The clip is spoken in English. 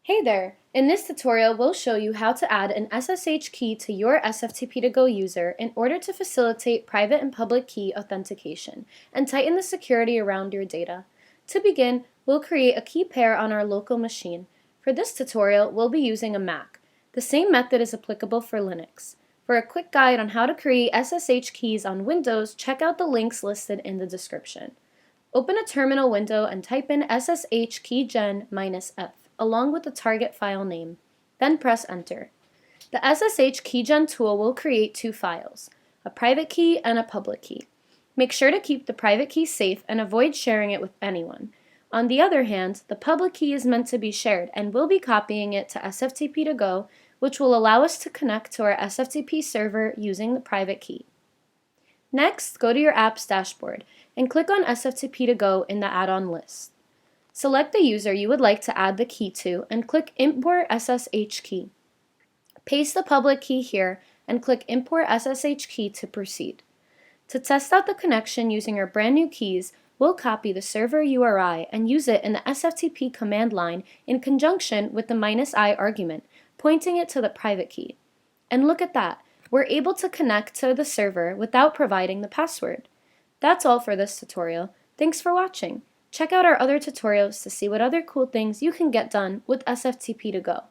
Hey there! In this tutorial, we'll show you how to add an SSH key to your SFTP To Go user in order to facilitate private and public key authentication and tighten the security around your data. To begin, we'll create a key pair on our local machine. For this tutorial, we'll be using a Mac. The same method is applicable for Linux. For a quick guide on how to create SSH keys on Windows, check out the links listed in the description. Open a terminal window and type in SSH keygen -f along with the target file name. Then press enter. The SSH keygen tool will create two files, a private key and a public key. Make sure to keep the private key safe and avoid sharing it with anyone. On the other hand, the public key is meant to be shared, and we'll be copying it to SFTP To Go, which will allow us to connect to our SFTP server using the private key. Next, go to your app's dashboard and click on SFTP To Go in the add-on list. Select the user you would like to add the key to and click Import SSH Key. Paste the public key here and click Import SSH Key to proceed. To test out the connection using our brand new keys, we'll copy the server URI and use it in the SFTP command line in conjunction with the -i argument, pointing it to the private key. And look at that! We're able to connect to the server without providing the password. That's all for this tutorial. Thanks for watching. Check out our other tutorials to see what other cool things you can get done with SFTP To Go.